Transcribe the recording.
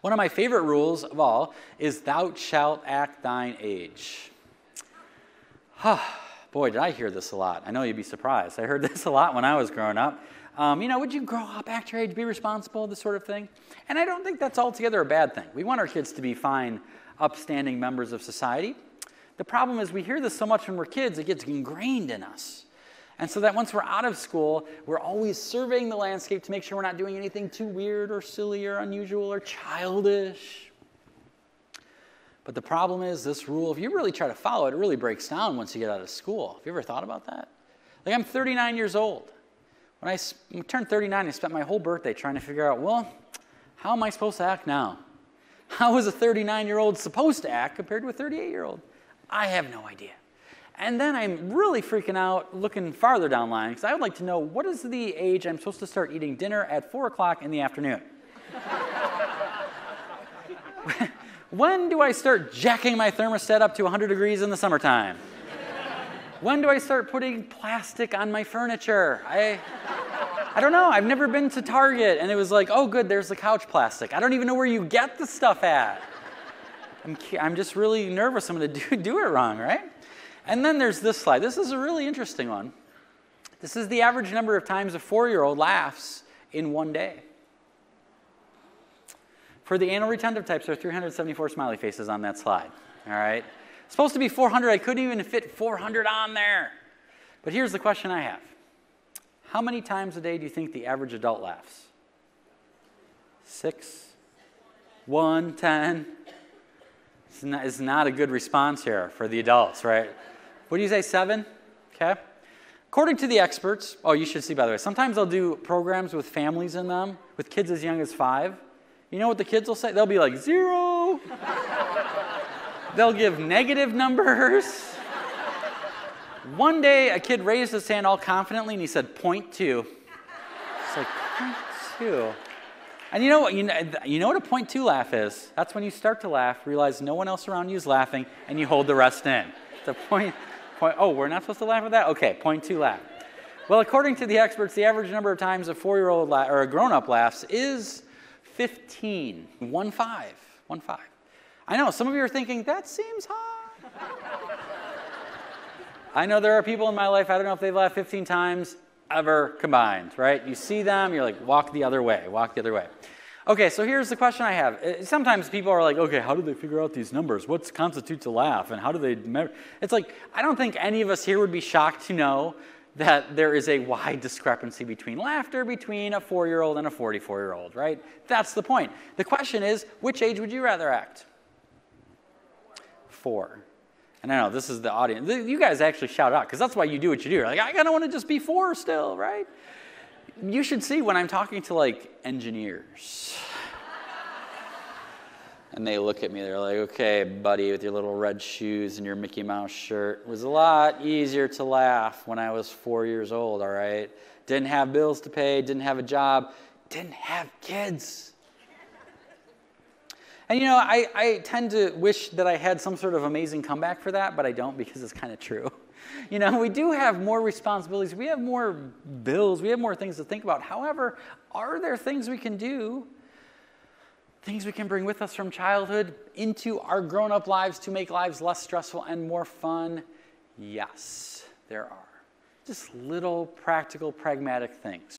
One of my favorite rules of all is thou shalt act thine age. Boy, did I hear this a lot. I know you'd be surprised. I heard this a lot when I was growing up. Would you grow up, act your age, be responsible, this sort of thing? And I don't think that's altogether a bad thing. We want our kids to be fine, upstanding members of society. The problem is we hear this so much when we're kids, it gets ingrained in us. And so that once we're out of school, we're always surveying the landscape to make sure we're not doing anything too weird or silly or unusual or childish. But the problem is this rule, if you really try to follow it, it really breaks down once you get out of school. Have you ever thought about that? Like, I'm 39 years old. When I turned 39, I spent my whole birthday trying to figure out, well, how am I supposed to act now? How is a 39-year-old supposed to act compared to a 38-year-old? I have no idea. And then I'm really freaking out looking farther down the line because I would like to know, what is the age I'm supposed to start eating dinner at 4 o'clock in the afternoon? When do I start jacking my thermostat up to 100 degrees in the summertime? When do I start putting plastic on my furniture? I don't know. I've never been to Target, and it was like, oh, good, there's the couch plastic. I don't even know where you get the stuff at. I'm just really nervous I'm going to do it wrong, right? And then there's this slide. This is a really interesting one. This is the average number of times a 4-year-old laughs in one day. For the anal retentive types, there are 374 smiley faces on that slide, all right? It's supposed to be 400. I couldn't even fit 400 on there. But here's the question I have. How many times a day do you think the average adult laughs? 6? 1? 10? It's not a good response here for the adults, right? What do you say, 7? Okay. According to the experts, oh, you should see, by the way, sometimes they'll do programs with families in them, with kids as young as 5. You know what the kids will say? They'll be like, 0. They'll give negative numbers. One day, a kid raised his hand all confidently, and he said, 0.2. It's like, 0.2. And you know what? You know what a 0.2 laugh is? That's when you start to laugh, realize no one else around you is laughing, and you hold the rest in. It's a point. Oh, we're not supposed to laugh at that? Okay, 0.2 laugh. Well, according to the experts, the average number of times a 4-year-old or a grown-up laughs is 15. 1.5. I know, some of you are thinking, that seems high. I know there are people in my life, I don't know if they've laughed 15 times ever combined, right? You see them, you're like, walk the other way. Okay, so here's the question I have. Sometimes people are like, okay, how do they figure out these numbers? What constitutes a laugh, and how do they measure? It's like, I don't think any of us here would be shocked to know that there is a wide discrepancy between laughter between a 4-year-old and a 44-year-old, right? That's the point. The question is, which age would you rather act? 4. And I know this is the audience. You guys actually shout out, because that's why you do what you do. You're like, I kind of want to just be 4 still, right? You should see when I'm talking to, like, engineers. And they look at me, they're like, okay, buddy, with your little red shoes and your Mickey Mouse shirt, it was a lot easier to laugh when I was 4 years old, all right? Didn't have bills to pay, didn't have a job, didn't have kids. And you know, I tend to wish that I had some sort of amazing comeback for that, but I don't, because it's kind of true. You know, we do have more responsibilities, we have more bills, we have more things to think about. However, are there things we can do, things we can bring with us from childhood into our grown-up lives to make lives less stressful and more fun? Yes, there are. Just little practical, pragmatic things.